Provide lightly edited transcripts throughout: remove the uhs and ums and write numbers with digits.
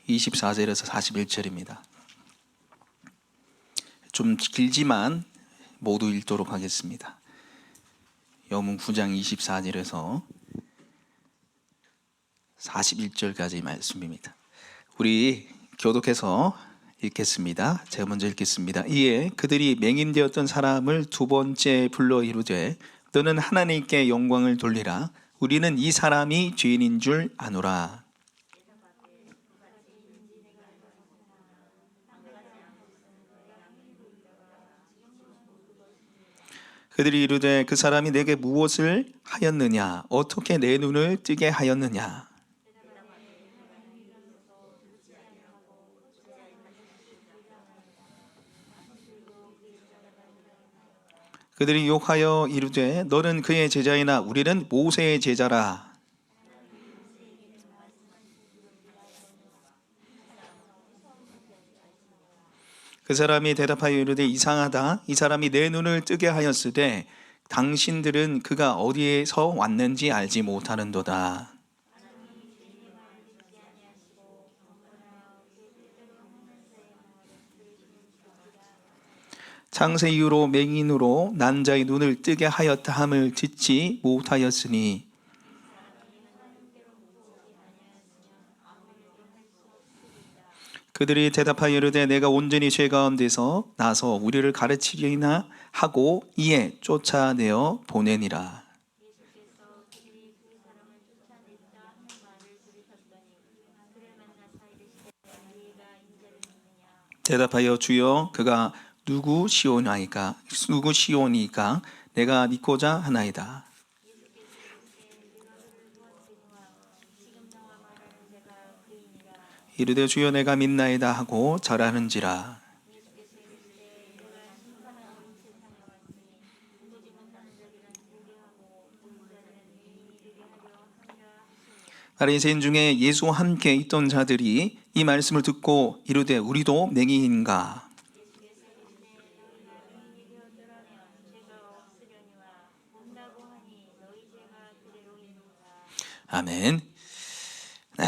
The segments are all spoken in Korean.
24절에서 41절입니다. 좀 길지만 모두 읽도록 하겠습니다. 여문 9장 24절에서 41절까지 말씀입니다. 우리 교독해서 읽겠습니다. 제가 먼저 읽겠습니다. 이에 그들이 맹인되었던 사람을 두 번째 불러 이르되 너는 하나님께 영광을 돌리라. 우리는 이 사람이 죄인인 줄 아노라. 그들이 이르되 그 사람이 내게 무엇을 하였느냐? 어떻게 내 눈을 뜨게 하였느냐? 그들이 욕하여 이르되 너는 그의 제자이나 우리는 모세의 제자라. 그 사람이 대답하여 이르되 이상하다. 이 사람이 내 눈을 뜨게 하였으되 당신들은 그가 어디에서 왔는지 알지 못하는도다. 창세 이후로 맹인으로 난 자의 눈을 뜨게 하였다 함을 듣지 못하였으니 그들이 대답하여 이르되 내가 온전히 죄 가운데서 나서 우리를 가르치리나 하고 이에 쫓아내어 보내니라. 대답하여 주여 그가 누구시오니까 내가 믿고자 하나이다. 이르되 주여 내가 믿나이다 하고 절하는지라. 바리새인 중에 예수와 함께 있던 자들이 이 말씀을 듣고 이르되 우리도 맹인인가? 아멘. 네.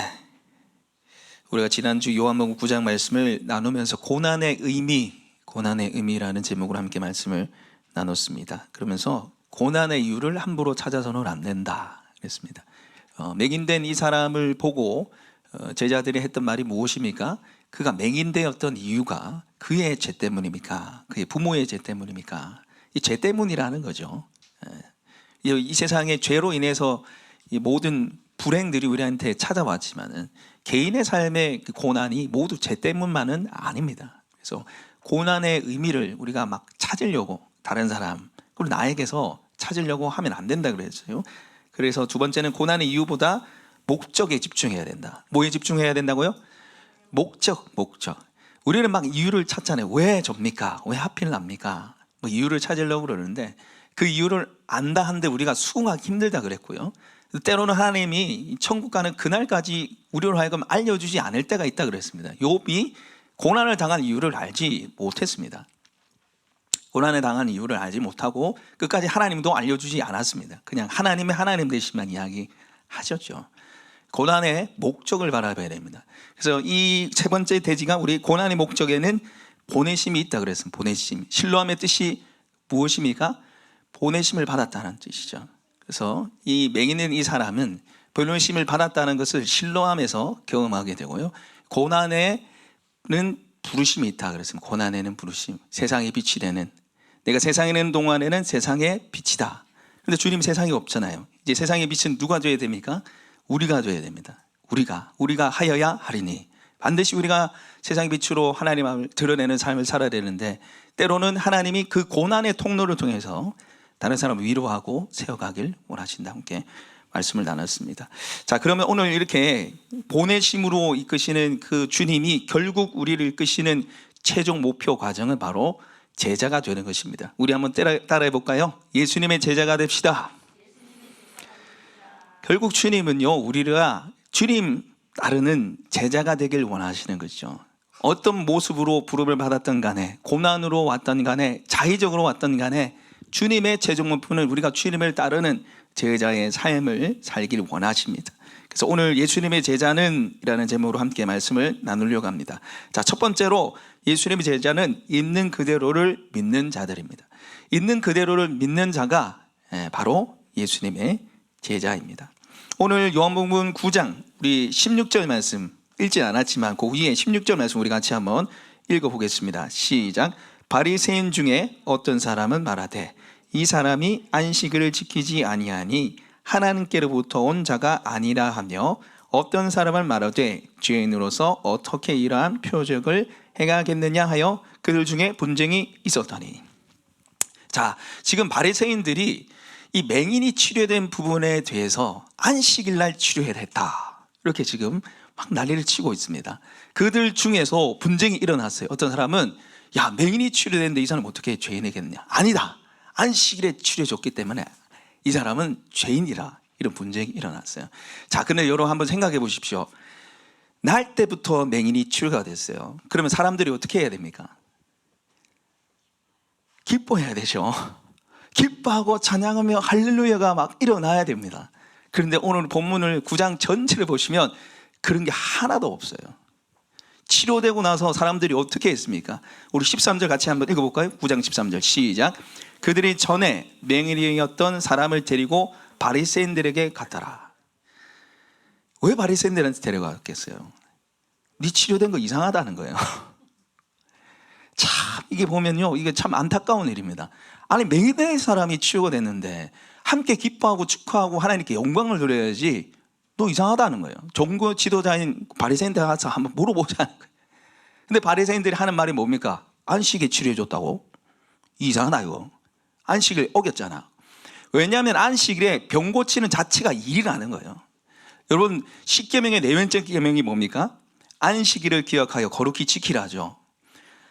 우리가 지난주 요한복음 9장 말씀을 나누면서 고난의 의미라는 제목으로 함께 말씀을 나눴습니다. 그러면서 고난의 이유를 함부로 찾아서는 안 된다 그랬습니다. 맹인된 이 사람을 보고 제자들이 했던 말이 무엇입니까? 그가 맹인되었던 이유가 그의 죄 때문입니까? 그의 부모의 죄 때문입니까? 이 죄 때문이라는 거죠. 이 세상의 죄로 인해서 이 모든 불행들이 우리한테 찾아왔지만은 개인의 삶의 그 고난이 모두 죄 때문만은 아닙니다. 그래서 고난의 의미를 우리가 막 찾으려고 다른 사람 그리고 나에게서 찾으려고 하면 안 된다 그랬어요. 그래서 두 번째는 고난의 이유보다 목적에 집중해야 된다. 뭐에 집중해야 된다고요? 목적. 우리는 막 이유를 찾잖아요. 왜 접니까? 왜 하필 납니까? 뭐 이유를 찾으려고 그러는데 그 이유를 안다 한데 우리가 수긍하기 힘들다 그랬고요. 때로는 하나님이 천국 가는 그날까지 우리로 하여금 알려주지 않을 때가 있다 그랬습니다. 욥이 고난을 당한 이유를 알지 못했습니다. 고난을 당한 이유를 알지 못하고 끝까지 하나님도 알려주지 않았습니다. 그냥 하나님의 하나님 되시만 이야기하셨죠. 고난의 목적을 바라봐야 됩니다. 그래서 이 세 번째 대지가 우리 고난의 목적에는 보내심이 있다 그랬습니다. 보내심. 실로암의 뜻이 무엇입니까? 보내심을 받았다는 뜻이죠. 그래서 이 맹인인 이 사람은 보내심을 받았다는 것을 실로암에서 경험하게 되고요. 고난에는 부르심이 있다 그랬습니다. 고난에는 부르심. 세상의 빛이 되는 내가 세상에 있는 동안에는 세상의 빛이다. 그런데 주님 세상에 없잖아요. 이제 세상의 빛은 누가 줘야 됩니까? 우리가 줘야 됩니다. 우리가 하여야 하리니 반드시 우리가 세상의 빛으로 하나님을 드러내는 삶을 살아야 되는데 때로는 하나님이 그 고난의 통로를 통해서 다른 사람을 위로하고 세워가길 원하신다. 함께 말씀을 나눴습니다. 자, 그러면 오늘 이렇게 보내심으로 이끄시는 그 주님이 결국 우리를 이끄시는 최종 목표 과정은 바로 제자가 되는 것입니다. 우리 한번 따라해 볼까요? 예수님의 제자가 됩시다. 결국 주님은요, 우리가 주님 따르는 제자가 되길 원하시는 것이죠. 어떤 모습으로 부름을 받았던 간에, 고난으로 왔던 간에, 자의적으로 왔던 간에 주님의 최종 목표는 우리가 주님을 따르는 제자의 삶을 살길 원하십니다. 그래서 오늘 예수님의 제자는 이라는 제목으로 함께 말씀을 나누려고 합니다. 자, 첫 번째로 예수님의 제자는 있는 그대로를 믿는 자들입니다. 있는 그대로를 믿는 자가 바로 예수님의 제자입니다. 오늘 요한복음 9장 우리 16절 말씀 읽지 않았지만 그 위에 16절 말씀 우리 같이 한번 읽어보겠습니다. 시작. 바리새인 중에 어떤 사람은 말하되 이 사람이 안식일을 지키지 아니하니 하나님께로부터 온 자가 아니라 하며 어떤 사람은 말하되 죄인으로서 어떻게 이러한 표적을 행하겠느냐 하여 그들 중에 분쟁이 있었더니. 자, 지금 바리새인들이 이 맹인이 치료된 부분에 대해서 안식일 날 치료해야 됐다, 이렇게 지금 막 난리를 치고 있습니다. 그들 중에서 분쟁이 일어났어요. 어떤 사람은 야, 맹인이 치료됐는데 이 사람 어떻게 죄인이겠느냐. 아니다, 안식일에 치료해줬기 때문에 이 사람은 죄인이라, 이런 분쟁이 일어났어요. 자, 근데 여러분 한번 생각해 보십시오. 날 때부터 맹인이 치료가 됐어요. 그러면 사람들이 어떻게 해야 됩니까? 기뻐해야 되죠. 기뻐하고 찬양하며 할렐루야가 막 일어나야 됩니다. 그런데 오늘 본문을 9장 전체를 보시면 그런 게 하나도 없어요. 치료되고 나서 사람들이 어떻게 했습니까? 우리 13절 같이 한번 읽어볼까요? 9장 13절 시작. 그들이 전에 맹인이었던 사람을 데리고 바리새인들에게 갔더라. 왜 바리새인들한테 데려갔겠어요? 네 치료된 거 이상하다는 거예요. 참 이게 보면요, 이게 참 안타까운 일입니다. 아니, 맹인된 사람이 치유가 됐는데 함께 기뻐하고 축하하고 하나님께 영광을 드려야지 너 이상하다는 거예요. 종교 지도자인 바리새인들 가서 한번 물어보자는 거예요. 근데 바리새인들이 하는 말이 뭡니까? 안식에 치료해 줬다고? 이상하다 이거. 안식일 어겼잖아. 왜냐하면 안식일에 병 고치는 자체가 일이라는 거예요. 여러분, 10계명의 네 번째 계명이 뭡니까? 안식일을 기억하여 거룩히 지키라죠.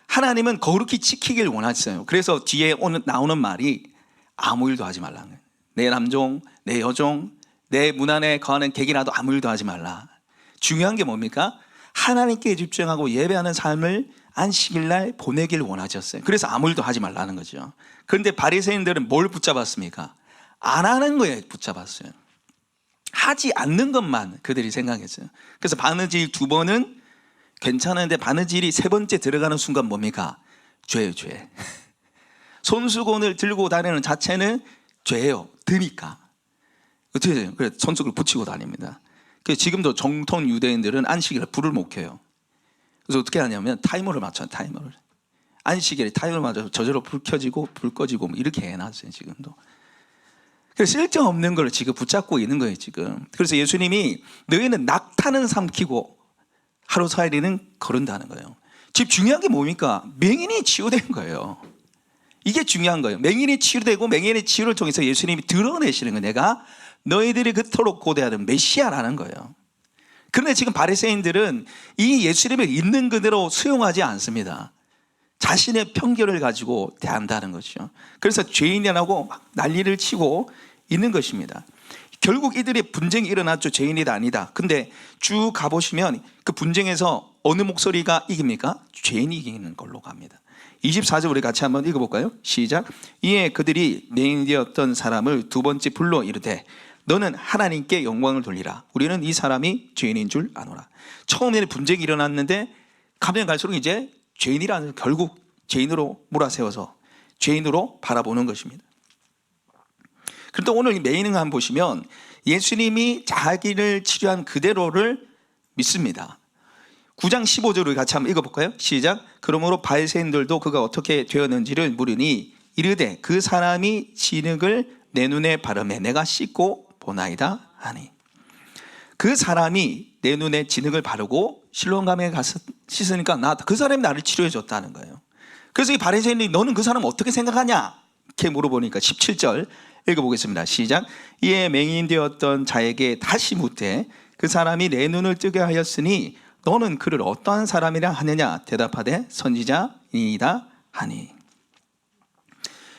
하나님은 거룩히 지키길 원하셨어요. 그래서 뒤에 나오는 말이 아무 일도 하지 말라는 거예요. 내 남종, 내 여종, 내 문 안에 거하는 객이라도 아무 일도 하지 말라. 중요한 게 뭡니까? 하나님께 집중하고 예배하는 삶을 안식일날 보내길 원하셨어요. 그래서 아무 일도 하지 말라는 거죠. 그런데 바리새인들은 뭘 붙잡았습니까? 안 하는 거에 붙잡았어요. 하지 않는 것만 그들이 생각했어요. 그래서 바느질 2번은 괜찮은데 바느질이 3번째 들어가는 순간 뭡니까? 죄예요, 죄. 손수건을 들고 다니는 자체는 죄예요. 드니까. 어떻게 돼요? 그래, 손수건을 붙이고 다닙니다. 그래서 지금도 정통 유대인들은 안식일에 불을 못 켜요. 그래서 어떻게 하냐면 타이머를 맞춰요, 타이머를. 안식일에 타이머를 맞춰서 저절로 불 켜지고 불 꺼지고 뭐 이렇게 해놨어요, 지금도. 그래서 쓸데없는 걸 지금 붙잡고 있는 거예요, 지금. 그래서 예수님이 너희는 낙타는 삼키고 하루 살이는 거른다는 거예요. 지금 중요한 게 뭡니까? 맹인이 치유된 거예요. 이게 중요한 거예요. 맹인이 치유되고 맹인의 치유를 통해서 예수님이 드러내시는 거예요. 내가 너희들이 그토록 고대하는 메시아라는 거예요. 그런데 지금 바리새인들은 이 예수님을 있는 그대로 수용하지 않습니다. 자신의 편견을 가지고 대한다는 것이죠. 그래서 죄인이라고 막 난리를 치고 있는 것입니다. 결국 이들의 분쟁이 일어났죠. 죄인이다 아니다. 근데 쭉 가보시면 그 분쟁에서 어느 목소리가 이깁니까? 죄인이 이기는 걸로 갑니다. 24절 우리 같이 한번 읽어볼까요? 시작. 이에 그들이 맹인되었던 사람을 2번째 불러 이르되 너는 하나님께 영광을 돌리라. 우리는 이 사람이 죄인인 줄 아노라. 처음에는 분쟁이 일어났는데 가면 갈수록 이제 죄인이라는, 결국 죄인으로 몰아세워서 죄인으로 바라보는 것입니다. 그런데 오늘 맹인을 한번 보시면 예수님이 자기를 치료한 그대로를 믿습니다. 9장 15절을 같이 한번 읽어볼까요? 시작. 그러므로 바리새인들도 그가 어떻게 되었는지를 물으니 이르되 그 사람이 진흙을 내 눈에 바르매 내가 씻고 보나이다 하니. 그 사람이 내 눈에 진흙을 바르고 실로암강에 가서 씻으니까 그 사람이 나를 치료해 줬다는 거예요. 그래서 이 바리새인이 너는 그 사람 어떻게 생각하냐? 이렇게 물어보니까 17절 읽어보겠습니다. 시작. 이에 맹인 되었던 자에게 다시 묻되 그 사람이 내 눈을 뜨게 하였으니 너는 그를 어떠한 사람이라 하느냐? 대답하되 선지자이다 하니.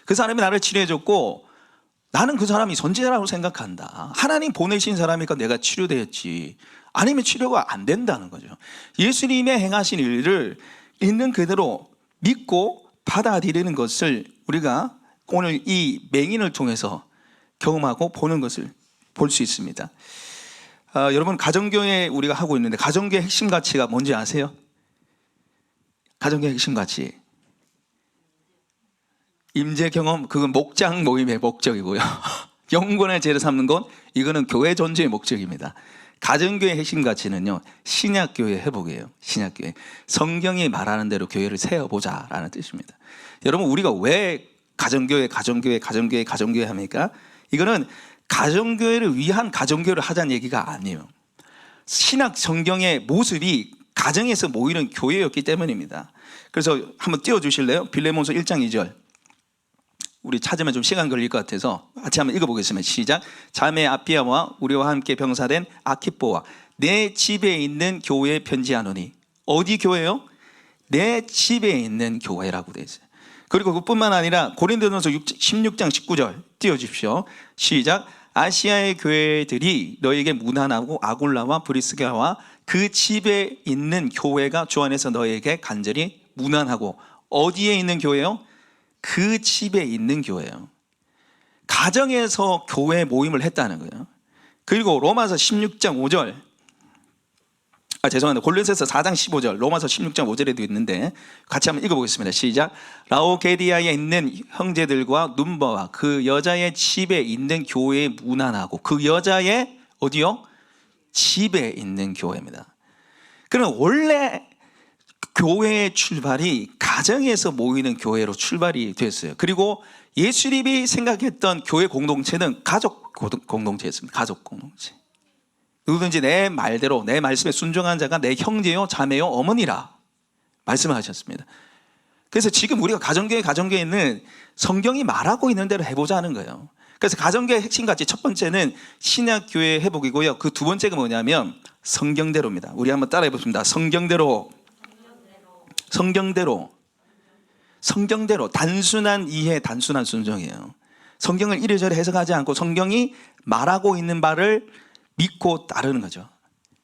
그 사람이 나를 치료해 줬고 나는 그 사람이 선지자라고 생각한다. 하나님 보내신 사람이니까 내가 치료되었지. 아니면 치료가 안 된다는 거죠. 예수님의 행하신 일을 있는 그대로 믿고 받아들이는 것을 우리가 오늘 이 맹인을 통해서 경험하고 보는 것을 볼 수 있습니다. 여러분 가정교회 우리가 하고 있는데 가정교회 핵심 가치가 뭔지 아세요? 가정교회 핵심 가치 임재 경험, 그건 목장 모임의 목적이고요. 영혼의 죄를 삼는 건 이거는 교회 존재의 목적입니다. 가정교회 핵심 가치는요, 신약교회 회복이에요. 신약교회. 성경이 말하는 대로 교회를 세워보자라는 뜻입니다. 여러분, 우리가 왜 가정교회 합니까? 이거는 가정교회를 위한 가정교회를 하자는 얘기가 아니에요. 신약 성경의 모습이 가정에서 모이는 교회였기 때문입니다. 그래서 한번 띄워주실래요? 빌레몬서 1장 2절. 우리 찾으면 좀 시간 걸릴 것 같아서 같이 한번 읽어보겠습니다. 시작. 자매 아피아와 우리와 함께 병사된 아키뽀와 내 집에 있는 교회에 편지하노니. 어디 교회요? 내 집에 있는 교회라고 되어 있어요. 그리고 그뿐만 아니라 고린도전서 16장 19절 띄워주십시오. 시작. 아시아의 교회들이 너에게 문안하고 아굴라와 브리스가와 그 집에 있는 교회가 주 안에서 너에게 간절히 문안하고. 어디에 있는 교회요? 그 집에 있는 교회예요. 가정에서 교회 모임을 했다는 거예요. 그리고 로마서 16장 5절, 죄송합니다. 골로새서 4장 15절, 로마서 16장 5절에도 있는데 같이 한번 읽어보겠습니다. 시작. 라오게디아에 있는 형제들과 눈보와 그 여자의 집에 있는 교회에 문안하고. 그 여자의 어디요? 집에 있는 교회입니다. 그럼 원래 교회의 출발이 가정에서 모이는 교회로 출발이 됐어요. 그리고 예수님이 생각했던 교회 공동체는 가족 공동체였습니다. 가족 공동체. 누구든지 내 말대로 내 말씀에 순종한 자가 내 형제요 자매요 어머니라 말씀을 하셨습니다. 그래서 지금 우리가 가정교회는 성경이 말하고 있는 대로 해보자는 거예요. 그래서 가정교회 핵심 가치 첫 번째는 신약교회 회복이고요. 그 두 번째가 뭐냐면 성경대로입니다. 우리 한번 따라해 봅니다. 성경대로. 단순한 이해, 단순한 순종이에요. 성경을 이래저래 해석하지 않고 성경이 말하고 있는 바를 믿고 따르는 거죠.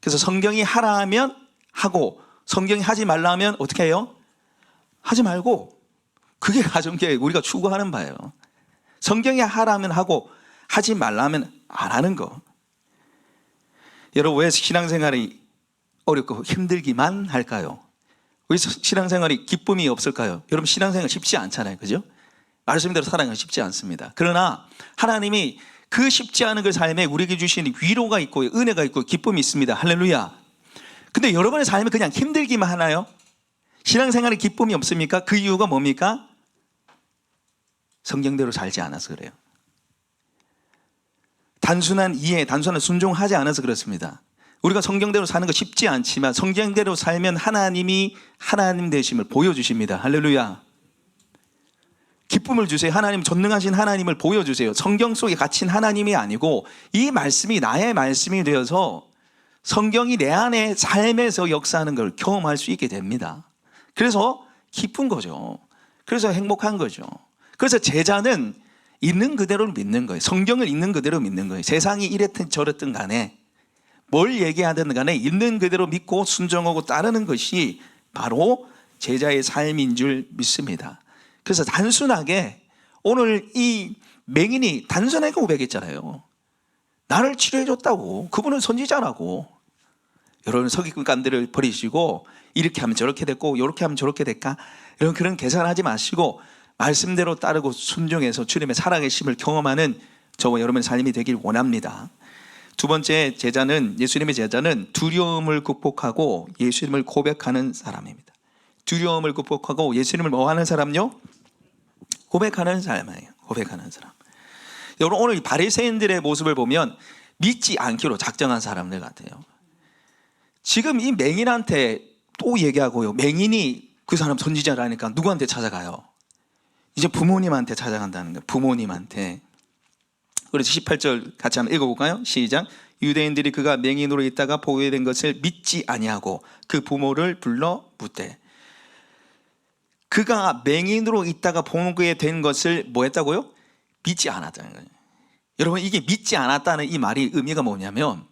그래서 성경이 하라 하면 하고, 성경이 하지 말라 하면 어떻게 해요? 하지 말고. 그게 가정교회 우리가 추구하는 바예요. 성경이 하라 하면 하고, 하지 말라 하면 안 하는 거. 여러분, 왜 신앙생활이 어렵고 힘들기만 할까요? 왜 신앙생활이 기쁨이 없을까요? 여러분, 신앙생활 쉽지 않잖아요. 그죠? 말씀대로 살아가는 건 쉽지 않습니다. 그러나 하나님이 그 쉽지 않은 그 삶에 우리에게 주시는 위로가 있고 은혜가 있고 기쁨이 있습니다. 할렐루야. 근데 여러분의 삶이 그냥 힘들기만 하나요? 신앙생활에 기쁨이 없습니까? 그 이유가 뭡니까? 성경대로 살지 않아서 그래요. 단순한 이해, 단순한 순종하지 않아서 그렇습니다. 우리가 성경대로 사는 거 쉽지 않지만 성경대로 살면 하나님이 하나님 되심을 보여주십니다. 할렐루야. 기쁨을 주세요. 하나님, 전능하신 하나님을 보여주세요. 성경 속에 갇힌 하나님이 아니고 이 말씀이 나의 말씀이 되어서 성경이 내 안에 삶에서 역사하는 걸 경험할 수 있게 됩니다. 그래서 기쁜 거죠. 그래서 행복한 거죠. 그래서 제자는 있는 그대로 믿는 거예요. 성경을 있는 그대로 믿는 거예요. 세상이 이랬든 저랬든 간에 뭘 얘기하든 간에 있는 그대로 믿고 순종하고 따르는 것이 바로 제자의 삶인 줄 믿습니다. 그래서 단순하게 오늘 이 맹인이 단순하게 고백했잖아요. 나를 치료해줬다고. 그분은 선지자라고. 여러분, 서기관들을 버리시고 이렇게 하면 저렇게 됐고 이렇게 하면 저렇게 될까? 이런 그런 계산하지 마시고 말씀대로 따르고 순종해서 주님의 살아계심을 경험하는 저와 여러분의 삶이 되길 원합니다. 두 번째 예수님의 제자는 두려움을 극복하고 예수님을 고백하는 사람입니다. 두려움을 극복하고 예수님을 뭐 하는 사람요? 고백하는 사람이에요. 고백하는 사람. 여러분, 오늘 바리새인들의 모습을 보면 믿지 않기로 작정한 사람들 같아요. 지금 이 맹인한테 또 얘기하고요. 맹인이 그 사람 선지자라니까 누구한테 찾아가요? 이제 부모님한테 찾아간다는 거예요. 부모님한테. 그래서 18절 같이 한번 읽어볼까요? 시작. 유대인들이 그가 맹인으로 있다가 보게 된 것을 믿지 아니하고 그 부모를 불러 묻되. 그가 맹인으로 있다가 보게 된 것을 뭐 했다고요? 믿지 않았다는 거예요. 여러분, 이게 믿지 않았다는 이 말이 의미가 뭐냐면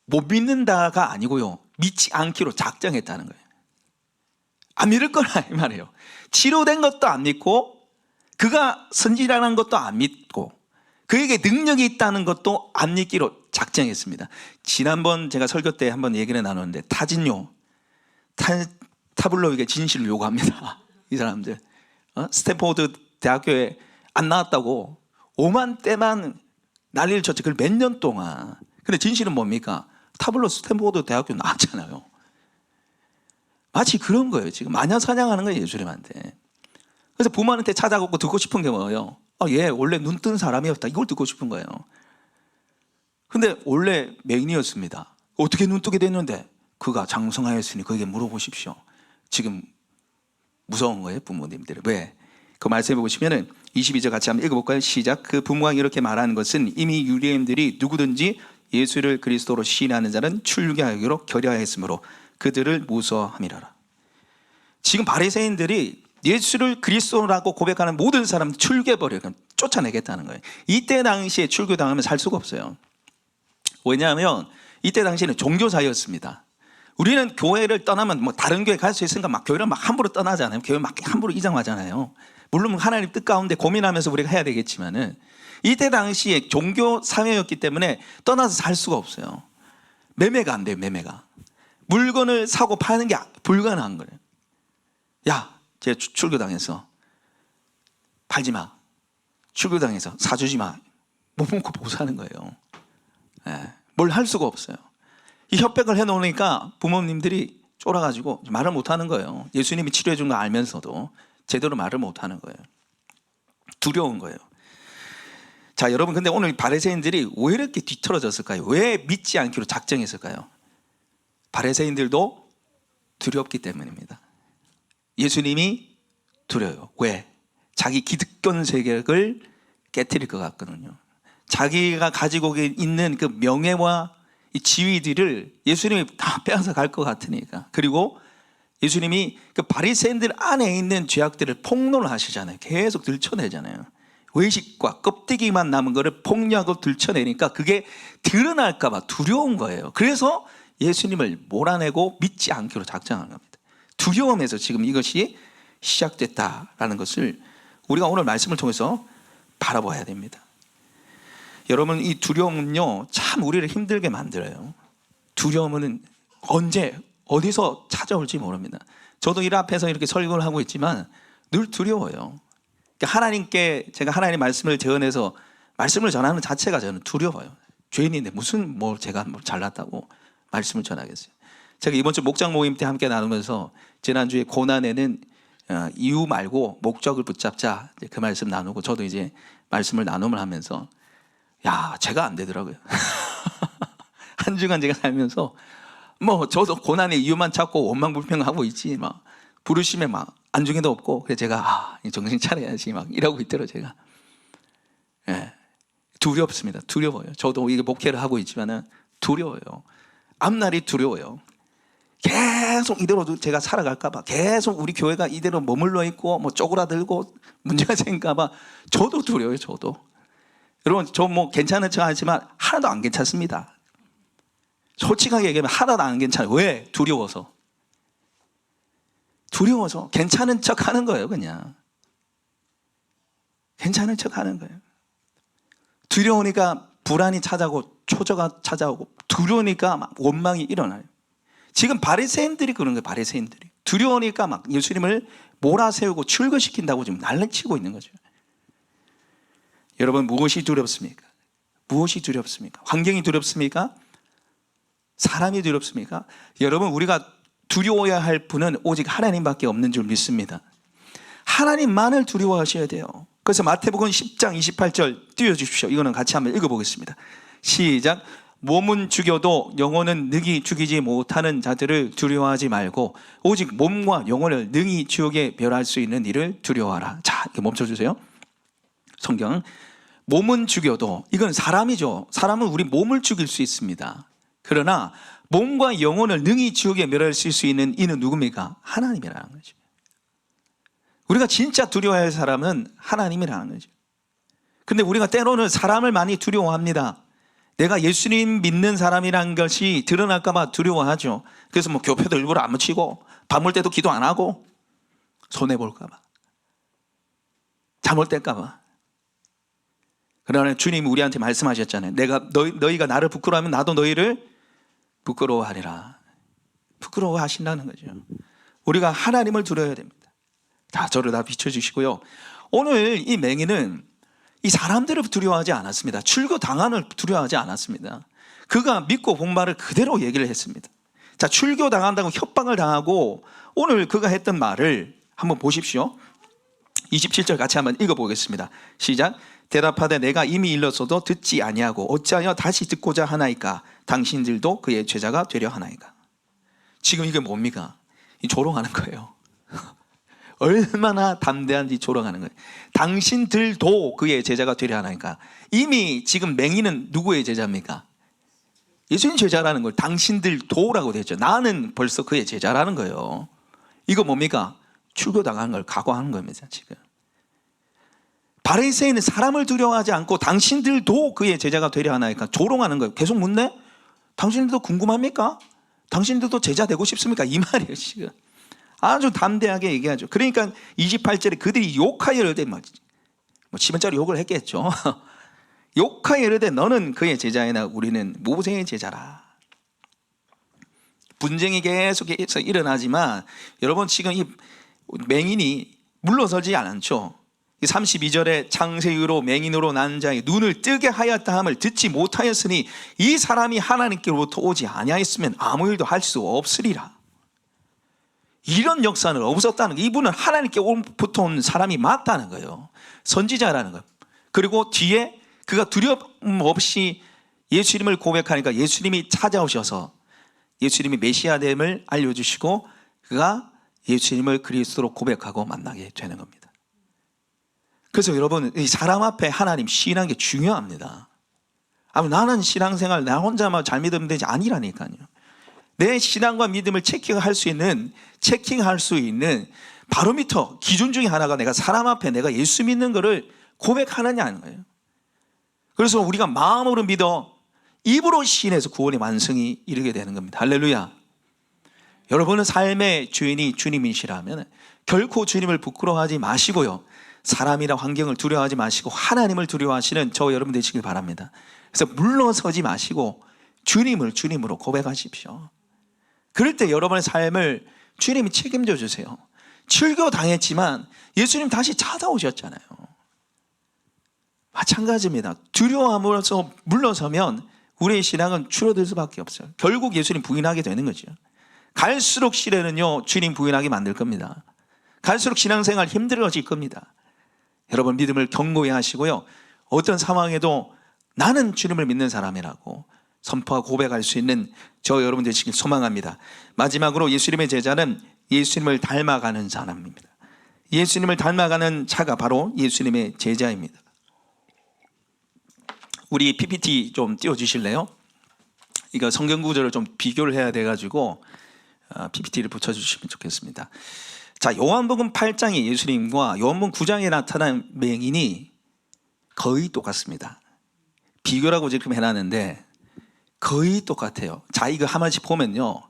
못 믿는다가 아니고요, 믿지 않기로 작정했다는 거예요. 안 믿을 거라 이 말이에요. 치료된 것도 안 믿고, 그가 선지자라는 것도 안 믿고, 그에게 능력이 있다는 것도 안 믿기로 작정했습니다. 지난번 제가 설교 때 한번 얘기를 나눴는데 타블로에게 진실을 요구합니다. 이 사람들 스탠포드 대학교에 안 나왔다고 5만 대만 난리를 쳤지. 그걸 몇 년 동안. 근데 진실은 뭡니까? 타블로 스탠포드 대학교 나왔잖아요. 마치 그런 거예요. 지금 마녀 사냥하는 거예요, 예수님한테. 그래서 부모한테 찾아가고 듣고 싶은 게 뭐예요? 얘 원래 눈 뜬 사람이었다. 이걸 듣고 싶은 거예요. 근데 원래 맹인이었습니다. 어떻게 눈 뜨게 됐는데? 그가 장성하였으니 그에게 물어보십시오. 지금 무서운 거예요, 부모님들은. 왜? 그 말씀해 보시면은 22절 같이 한번 읽어볼까요? 시작. 그 부모가 이렇게 말하는 것은 이미 유대인들이 누구든지 예수를 그리스도로 시인하는 자는 출교하기로 결의하였으므로 그들을 무서워함이라라. 지금 바리새인들이 예수를 그리스도라고 고백하는 모든 사람 출교해버려요. 쫓아내겠다는 거예요. 이때 당시에 출교당하면 살 수가 없어요. 왜냐하면 이때 당시에는 종교사였습니다. 우리는 교회를 떠나면 뭐 다른 교회 갈 수 있으니까 막 교회를 막 함부로 떠나잖아요. 교회 막 함부로 이장하잖아요. 물론 하나님 뜻 가운데 고민하면서 우리가 해야 되겠지만은 이때 당시에 종교 사회였기 때문에 떠나서 살 수가 없어요. 매매가 안 돼요. 매매가. 물건을 사고 파는 게 불가능한 거예요. 야, 쟤 출교당해서 팔지 마. 출교당해서 사주지 마. 못 먹고 못 사는 거예요. 뭘 할 수가 없어요. 이 협박을 해놓으니까 부모님들이 쫄아가지고 말을 못하는 거예요. 예수님이 치료해 준 거 알면서도 제대로 말을 못하는 거예요. 두려운 거예요. 자, 여러분, 근데 오늘 바리새인들이 왜 이렇게 뒤틀어졌을까요? 왜 믿지 않기로 작정했을까요? 바리새인들도 두렵기 때문입니다. 예수님이 두려워요. 왜? 자기 기득권 세력을 깨트릴 것 같거든요. 자기가 가지고 있는 그 명예와 이 지위들을 예수님이 다 빼앗아 갈 것 같으니까. 그리고 예수님이 그 바리새인들 안에 있는 죄악들을 폭로를 하시잖아요. 계속 들춰내잖아요. 외식과 껍데기만 남은 거를 폭로하고 들춰내니까 그게 드러날까 봐 두려운 거예요. 그래서 예수님을 몰아내고 믿지 않기로 작정한 겁니다. 두려움에서 지금 이것이 시작됐다라는 것을 우리가 오늘 말씀을 통해서 바라봐야 됩니다. 여러분, 이 두려움은요, 참 우리를 힘들게 만들어요. 두려움은 언제 어디서 찾아올지 모릅니다. 저도 일 앞에서 이렇게 설교를 하고 있지만 늘 두려워요. 하나님께 제가 하나님의 말씀을 재현해서 말씀을 전하는 자체가 저는 두려워요. 죄인인데 무슨 제가 잘났다고 말씀을 전하겠어요. 제가 이번 주 목장 모임 때 함께 나누면서 지난주에 고난에는 이유 말고 목적을 붙잡자, 그 말씀 나누고 저도 이제 말씀을 나눔을 하면서 제가 안 되더라고요. 한 주간 제가 살면서 저도 고난의 이유만 찾고 원망불평하고 있지 부르심에 안중에도 없고, 그래서 제가 정신 차려야지 이러고 있더라고요. 제가 두렵습니다. 두려워요. 저도 이게 목회를 하고 있지만은 두려워요. 앞날이 두려워요. 계속 이대로 제가 살아갈까봐, 계속 우리 교회가 이대로 머물러 있고 쪼그라들고 문제가 생길까봐 저도 두려워요. 저도. 여러분, 저 괜찮은 척 하지만 하나도 안 괜찮습니다. 솔직하게 얘기하면 하나도 안 괜찮아요. 왜? 두려워서. 두려워서 괜찮은 척 하는 거예요. 그냥 괜찮은 척 하는 거예요. 두려우니까 불안이 찾아오고 초조가 찾아오고, 두려우니까 원망이 일어나요. 지금 바리새인들이 그런 거예요. 바리새인들이 두려우니까 예수님을 몰아세우고 출거시킨다고 지금 난리치고 있는 거죠. 여러분, 무엇이 두렵습니까? 무엇이 두렵습니까? 환경이 두렵습니까? 사람이 두렵습니까? 여러분, 우리가 두려워야 할 분은 오직 하나님밖에 없는 줄 믿습니다. 하나님만을 두려워하셔야 돼요. 그래서 마태복음 10장 28절 띄워주십시오. 이거는 같이 한번 읽어보겠습니다. 시작. 몸은 죽여도 영혼은 능히 죽이지 못하는 자들을 두려워하지 말고 오직 몸과 영혼을 능히 지옥에 멸할 수 있는 이를 두려워하라. 자, 이렇게 멈춰주세요. 성경. 몸은 죽여도, 이건 사람이죠. 사람은 우리 몸을 죽일 수 있습니다. 그러나 몸과 영혼을 능히 지옥에 멸할 수 있는 이는 누굽니까? 하나님이라는 거죠. 우리가 진짜 두려워해야 할 사람은 하나님이라는 거죠. 근데 우리가 때로는 사람을 많이 두려워합니다. 내가 예수님 믿는 사람이라는 것이 드러날까 봐 두려워하죠. 그래서 교표도 일부러 안 묻히고 밤올 때도 기도 안 하고, 손해볼까 봐, 잠올 때일까 봐. 그러나 주님이 우리한테 말씀하셨잖아요. 너희가 나를 부끄러워하면 나도 너희를 부끄러워하리라. 부끄러워하신다는 거죠. 우리가 하나님을 두려워야 됩니다. 다 저를 다 비춰주시고요. 오늘 이 맹인은 이 사람들을 두려워하지 않았습니다. 출교당한을 두려워하지 않았습니다. 그가 믿고 본 말을 그대로 얘기를 했습니다. 자, 출교당한다고 협박을 당하고 오늘 그가 했던 말을 한번 보십시오. 27절 같이 한번 읽어보겠습니다. 시작. 대답하되 내가 이미 일렀어도 듣지 아니하고 어찌하여 다시 듣고자 하나이까? 당신들도 그의 제자가 되려 하나이까? 지금 이게 뭡니까? 조롱하는 거예요. 얼마나 담대한지 조롱하는 거예요. 당신들도 그의 제자가 되려 하나이까? 이미 지금 맹인은 누구의 제자입니까? 예수님 제자라는 걸 당신들도라고 되죠. 나는 벌써 그의 제자라는 거예요. 이거 뭡니까? 출교당한 걸 각오하는 겁니다. 지금 바리새인은 사람을 두려워하지 않고 당신들도 그의 제자가 되려 하나이까? 조롱하는 거예요. 계속 묻네. 당신들도 궁금합니까? 당신들도 제자 되고 싶습니까? 이 말이에요. 지금 아주 담대하게 얘기하죠. 그러니까 28절에 그들이 욕하여 이르되, 뭐 10원짜리 욕을 했겠죠. 욕하여 이르되 너는 그의 제자이나 우리는 모세의 제자라. 분쟁이 계속해서 일어나지만 여러분 지금 이 맹인이 물러서지 않죠. 32절에 창세유로 맹인으로 난 자의 눈을 뜨게 하였다 함을 듣지 못하였으니 이 사람이 하나님께로부터 오지 아니하였으면 아무 일도 할 수 없으리라. 이런 역사는 없었다는 거예요. 이분은 하나님께로부터 온 사람이 맞다는 거예요. 선지자라는 거예요. 그리고 뒤에 그가 두려움 없이 예수님을 고백하니까 예수님이 찾아오셔서 예수님이 메시아됨을 알려주시고 그가 예수님을 그리스도로 고백하고 만나게 되는 겁니다. 그래서 여러분, 이 사람 앞에 하나님 시인하는 게 중요합니다. 나는 신앙생활 나 혼자만 잘 믿으면 되지 아니라니까요. 내 신앙과 믿음을 체킹할 수 있는 바로미터 기준 중에 하나가 내가 사람 앞에 내가 예수 믿는 것을 고백하느냐는 거예요. 그래서 우리가 마음으로 믿어 입으로 시인해서 구원의 완성이 이르게 되는 겁니다. 할렐루야. 여러분은 삶의 주인이 주님이시라면 결코 주님을 부끄러워하지 마시고요, 사람이나 환경을 두려워하지 마시고 하나님을 두려워하시는 저 여러분 되시길 바랍니다. 그래서 물러서지 마시고 주님을 주님으로 고백하십시오. 그럴 때 여러분의 삶을 주님이 책임져 주세요. 출교당했지만 예수님 다시 찾아오셨잖아요. 마찬가지입니다. 두려워함으로써 물러서면 우리의 신앙은 줄어들 수밖에 없어요. 결국 예수님 부인하게 되는 거죠. 갈수록 시대는요 주님 부인하게 만들 겁니다. 갈수록 신앙생활 힘들어질 겁니다. 여러분 믿음을 견고히 하시고요, 어떤 상황에도 나는 주님을 믿는 사람이라고 선포하고 고백할 수 있는 저 여러분 되시길 소망합니다. 마지막으로 예수님의 제자는 예수님을 닮아가는 사람입니다. 예수님을 닮아가는 자가 바로 예수님의 제자입니다. 우리 PPT 좀 띄워주실래요? 이거 성경 구절을 좀 비교를 해야 돼가지고 PPT를 붙여주시면 좋겠습니다. 자, 요한복음 8장의 예수님과 요한복음 9장에 나타난 맹인이 거의 똑같습니다. 비교라고 지금 해놨는데 거의 똑같아요. 자, 이거 한 번씩 보면요,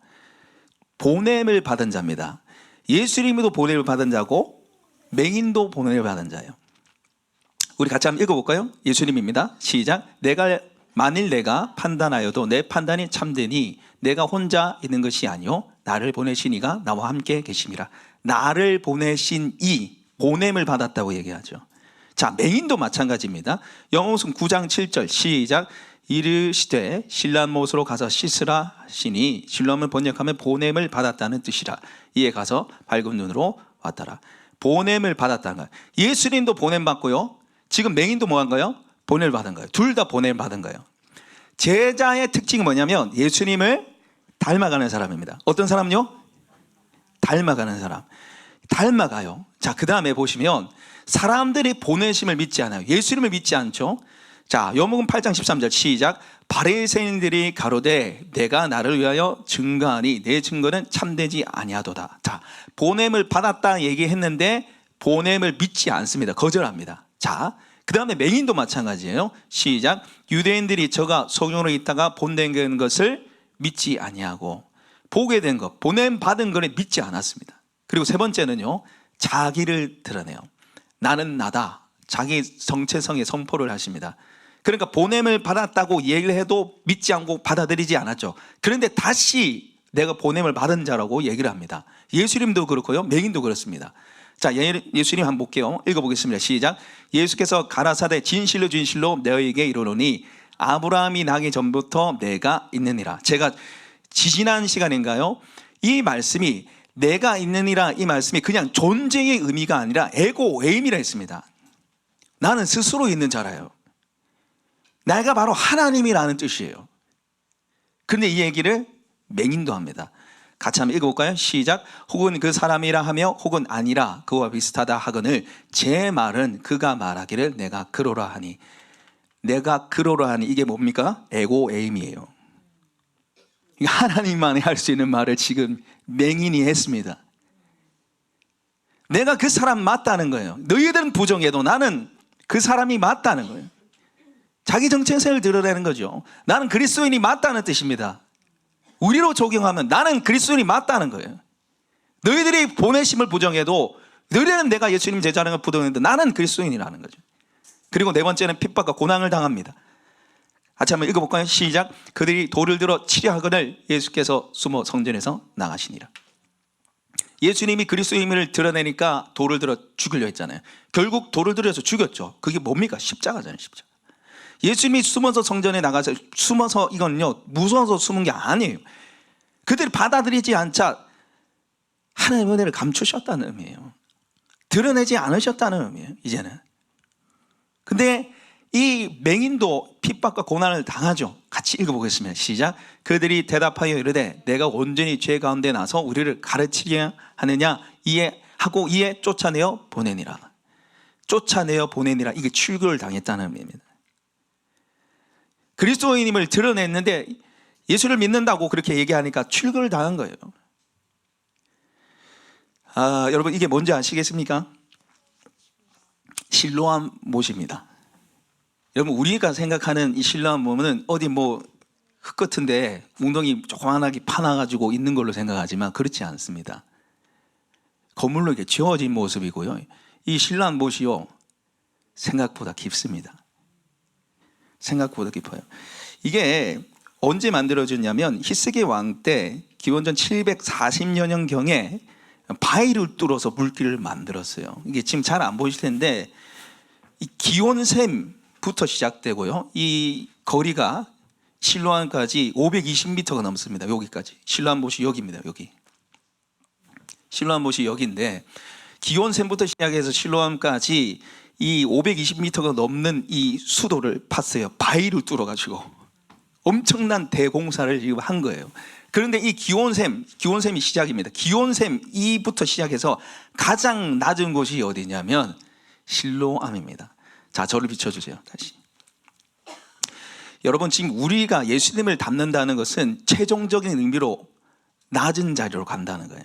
보냄을 받은 자입니다. 예수님도 보냄을 받은 자고 맹인도 보냄을 받은 자예요. 우리 같이 한번 읽어볼까요? 예수님입니다. 시작. 만일 내가 판단하여도 내 판단이 참되니 내가 혼자 있는 것이 아니요 나를 보내신 이가 나와 함께 계심이라. 나를 보내신 이 보냄을 받았다고 얘기하죠. 자, 맹인도 마찬가지입니다. 요한복음 9장 7절 시작. 이르시되 실로암 못으로 가서 씻으라 하시니 실로암을 번역하면 보냄을 받았다는 뜻이라. 이에 가서 밝은 눈으로 왔더라. 보냄을 받았다는 거예요. 예수님도 보냄 받고요, 지금 맹인도 뭐 한 거예요? 보냄을 받은 거예요. 둘 다 보냄을 받은 거예요. 제자의 특징이 뭐냐면 예수님을 닮아가는 사람입니다. 어떤 사람요? 닮아가는 사람. 닮아가요. 자, 그 다음에 보시면 사람들이 보내심을 믿지 않아요. 예수님을 믿지 않죠. 자, 요한복음 8장 13절 시작. 바리새인들이 가로되 내가 나를 위하여 증거하니 내 증거는 참되지 아니하도다. 자, 보냄을 받았다 얘기했는데 보냄을 믿지 않습니다. 거절합니다. 자, 그 다음에 맹인도 마찬가지예요. 시작. 유대인들이 저가 소경으로 있다가 본된 것을 믿지 아니하고 보게 된 것, 보냄 받은 것을 믿지 않았습니다. 그리고 세 번째는요, 자기를 드러내요. 나는 나다. 자기 정체성의 선포를 하십니다. 그러니까 보냄을 받았다고 얘기를 해도 믿지 않고 받아들이지 않았죠. 그런데 다시 내가 보냄을 받은 자라고 얘기를 합니다. 예수님도 그렇고요, 맹인도 그렇습니다. 자, 예수님 한번 볼게요. 읽어보겠습니다. 시작. 예수께서 가라사대 진실로 진실로 너희에게 이르노니 아브라함이 나기 전부터 내가 있느니라. 제가 지난 시간인가요? 이 말씀이 내가 있느니라, 이 말씀이 그냥 존재의 의미가 아니라 에고 에임이라 했습니다. 나는 스스로 있는 자라요. 내가 바로 하나님이라는 뜻이에요. 그런데 이 얘기를 맹인도 합니다. 같이 한번 읽어볼까요? 시작. 혹은 그 사람이라 하며 혹은 아니라 그와 비슷하다 하거늘 제 말은 그가 말하기를 내가 그러라 하니. 내가 그러라 하니, 이게 뭡니까? 에고 에임이에요. 하나님만이 할 수 있는 말을 지금 맹인이 했습니다. 내가 그 사람 맞다는 거예요. 너희들은 부정해도 나는 그 사람이 맞다는 거예요. 자기 정체성을 드러내는 거죠. 나는 그리스도인이 맞다는 뜻입니다. 우리로 적용하면 나는 그리스도인이 맞다는 거예요. 너희들이 보내심을 부정해도 너희들은 내가 예수님 제자라는 걸 부정했는데 나는 그리스도인이라는 거죠. 그리고 네 번째는 핍박과 고난을 당합니다. 같이 한번 읽어볼까요? 시작. 그들이 돌을 들어 치려 하거늘 예수께서 숨어 성전에서 나가시니라. 예수님이 그리스도임을 드러내니까 돌을 들어 죽이려 했잖아요. 결국 돌을 들여서 죽였죠. 그게 뭡니까? 십자가잖아요. 십자가. 예수님이 숨어서 성전에 나가서, 숨어서, 이건요 무서워서 숨은 게 아니에요. 그들이 받아들이지 않자 하나님의 은혜를 감추셨다는 의미예요. 드러내지 않으셨다는 의미예요. 이제는. 근데 이 맹인도 핍박과 고난을 당하죠. 같이 읽어보겠습니다. 시작. 그들이 대답하여 이르되 내가 온전히 죄 가운데 나서 우리를 가르치려 하느냐 이해하고 이에 쫓아내어 보내니라. 쫓아내어 보내니라. 이게 출교를 당했다는 의미입니다. 그리스도인임을 드러냈는데 예수를 믿는다고 그렇게 얘기하니까 출교를 당한 거예요. 여러분, 이게 뭔지 아시겠습니까? 실로암 못입니다. 여러분, 우리가 생각하는 이 실로암 못은 어디 뭐 흙 같은데 웅덩이 조그만하게 파놔가지고 있는 걸로 생각하지만 그렇지 않습니다. 거물로 이렇게 지어진 모습이고요. 이 실로암 못이요 생각보다 깊습니다. 생각보다 깊어요. 이게 언제 만들어졌냐면 히스기 왕 때 기원전 740년경에 바위를 뚫어서 물길을 만들었어요. 이게 지금 잘 안 보이실 텐데 이 기온샘부터 시작되고요. 이 거리가 실로암까지 520m가 넘습니다. 여기까지. 실로암 못이 여기입니다. 여기. 실로암 못이 여기인데 기온샘부터 시작해서 실로암까지 이 520m가 넘는 이 수도를 팠어요. 바위를 뚫어가지고 엄청난 대공사를 지금 한 거예요. 그런데 이 기온샘이 시작입니다. 기온샘 이부터 시작해서 가장 낮은 곳이 어디냐면 실로암입니다. 자, 저를 비춰주세요. 다시. 여러분, 지금 우리가 예수님을 닮는다는 것은 최종적인 의미로 낮은 자리로 간다는 거예요.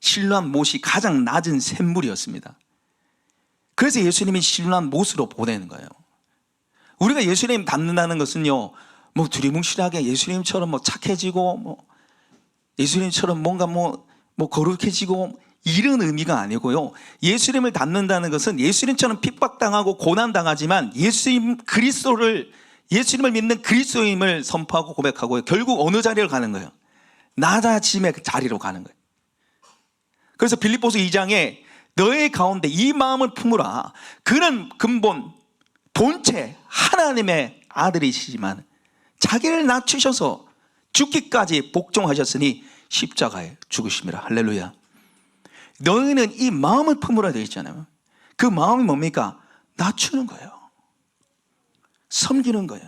실로암 못이 가장 낮은 샘물이었습니다. 그래서 예수님이 실로암 못으로 보내는 거예요. 우리가 예수님 닮는다는 것은요, 뭐 두리뭉실하게 예수님처럼 뭐 착해지고 뭐 예수님처럼 뭔가 뭐 거룩해지고 이런 의미가 아니고요. 예수님을 닮는다는 것은 예수님처럼 핍박당하고 고난당하지만 예수님을 믿는 그리스도임을 선포하고 고백하고 결국 어느 자리로 가는 거예요? 낮아짐의 그 자리로 가는 거예요. 그래서 빌립보서 2장에 너의 가운데 이 마음을 품으라. 그는 근본 본체 하나님의 아들이시지만 자기를 낮추셔서 죽기까지 복종하셨으니 십자가에 죽으심이라. 할렐루야. 너희는 이 마음을 품으라 되어 있잖아요. 그 마음이 뭡니까? 낮추는 거예요. 섬기는 거예요.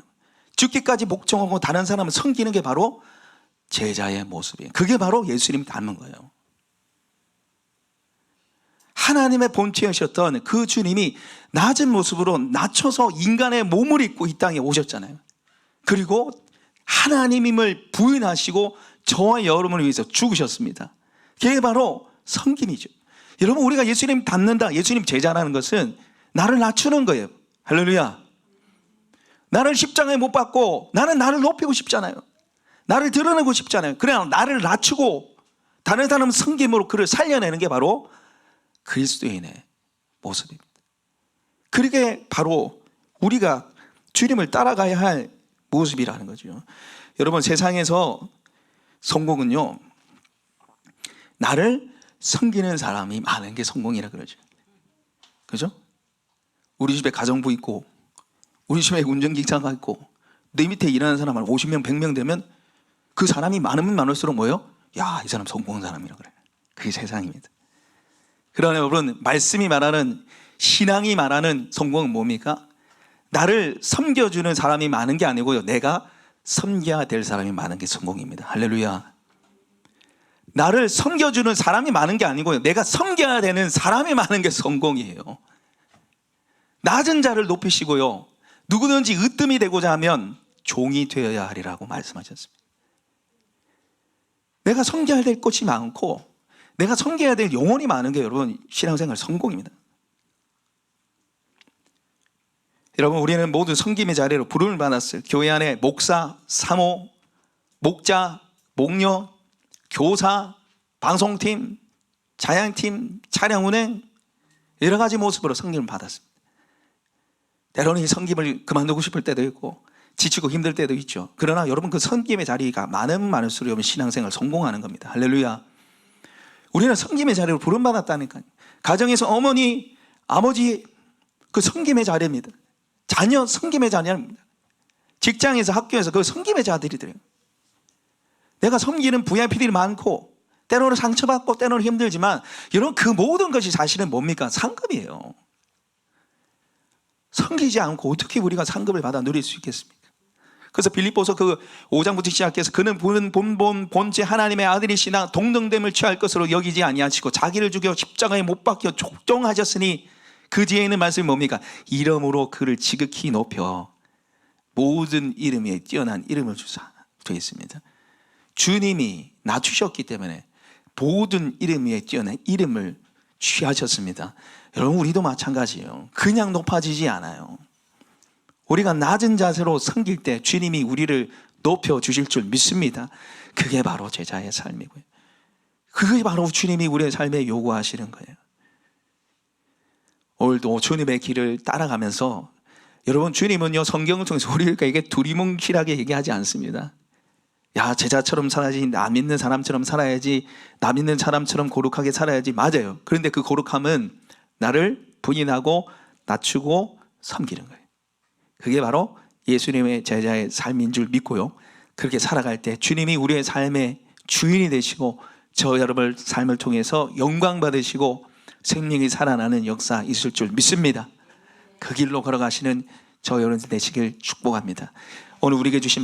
죽기까지 복종하고 다른 사람을 섬기는 게 바로 제자의 모습이에요. 그게 바로 예수님 닮은 거예요. 하나님의 본체이셨던 그 주님이 낮은 모습으로 낮춰서 인간의 몸을 입고 이 땅에 오셨잖아요. 그리고 하나님임을 부인하시고 저와 여러분을 위해서 죽으셨습니다. 그게 바로 섬김이죠. 여러분, 우리가 예수님 닮는다, 예수님 제자라는 것은 나를 낮추는 거예요. 할렐루야. 나를 십자가에 못 박고 나는 나를 높이고 싶잖아요. 나를 드러내고 싶잖아요. 그래, 나를 낮추고 다른 사람 섬김으로 그를 살려내는 게 바로 그리스도인의 모습입니다. 그게 바로 우리가 주님을 따라가야 할 모습이라는 거죠. 여러분, 세상에서 성공은요, 나를 섬기는 사람이 많은 게 성공이라 그러죠. 그죠? 우리 집에 가정부 있고, 우리 집에 운전기사가 있고, 내 밑에 일하는 사람 한 50명, 100명 되면 그 사람이 많으면 많을수록 뭐예요? 야, 이 사람 성공한 사람이라 그래요. 그게 세상입니다. 그러나 여러분, 말씀이 말하는, 신앙이 말하는 성공은 뭡니까? 나를 섬겨주는 사람이 많은 게 아니고요, 내가 섬겨야 될 사람이 많은 게 성공입니다. 할렐루야. 나를 섬겨주는 사람이 많은 게 아니고요, 내가 섬겨야 되는 사람이 많은 게 성공이에요. 낮은 자를 높이시고요, 누구든지 으뜸이 되고자 하면 종이 되어야 하리라고 말씀하셨습니다. 내가 섬겨야 될 것이 많고 내가 섬겨야 될 영혼이 많은 게 여러분, 신앙생활 성공입니다. 여러분, 우리는 모두 섬김의 자리로 부름을 받았어요. 교회 안에 목사, 사모, 목자, 목녀, 교사, 방송팀, 자양팀, 차량운행, 여러 가지 모습으로 섬김을 받았습니다. 때로는 이 섬김을 그만두고 싶을 때도 있고 지치고 힘들 때도 있죠. 그러나 여러분, 그 섬김의 자리가 많으면 많을수록 여러분 신앙생활 성공하는 겁니다. 할렐루야. 우리는 섬김의 자리로 부름받았다니까요. 가정에서 어머니, 아버지 그 섬김의 자리입니다. 자녀 섬김의 자리입니다. 직장에서, 학교에서 그 섬김의 자들이들이에요. 내가 섬기는 VIP들이 많고 때로는 상처받고 때로는 힘들지만 여러분, 그 모든 것이 사실은 뭡니까? 상급이에요. 섬기지 않고 어떻게 우리가 상급을 받아 누릴 수 있겠습니까? 그래서 빌립보서 그 5장부터 시작해서 그는 본체 하나님의 아들이시나 동등됨을 취할 것으로 여기지 아니하시고 자기를 죽여 십자가에 못 박혀 족종하셨으니 그 뒤에 있는 말씀이 뭡니까? 이름으로 그를 지극히 높여 모든 이름 위에 뛰어난 이름을 주사 되어 있습니다. 주님이 낮추셨기 때문에 모든 이름 위에 뛰어난 이름을 취하셨습니다. 여러분, 우리도 마찬가지예요. 그냥 높아지지 않아요. 우리가 낮은 자세로 섬길 때 주님이 우리를 높여주실 줄 믿습니다. 그게 바로 제자의 삶이고요, 그게 바로 주님이 우리의 삶에 요구하시는 거예요. 오늘도 주님의 길을 따라가면서 여러분, 주님은요, 성경을 통해서 우리에게 두리뭉실하게 얘기하지 않습니다. 야, 제자처럼 살아야지, 나 믿는 사람처럼 살아야지, 나 믿는 사람처럼 거룩하게 살아야지. 맞아요. 그런데 그 거룩함은 나를 부인하고 낮추고 섬기는 거예요. 그게 바로 예수님의 제자의 삶인 줄 믿고요, 그렇게 살아갈 때 주님이 우리의 삶의 주인이 되시고 저 여러분의 삶을 통해서 영광 받으시고 생명이 살아나는 역사 있을 줄 믿습니다. 그 길로 걸어가시는 저 여러분 되시길 축복합니다. 오늘 우리에게 주신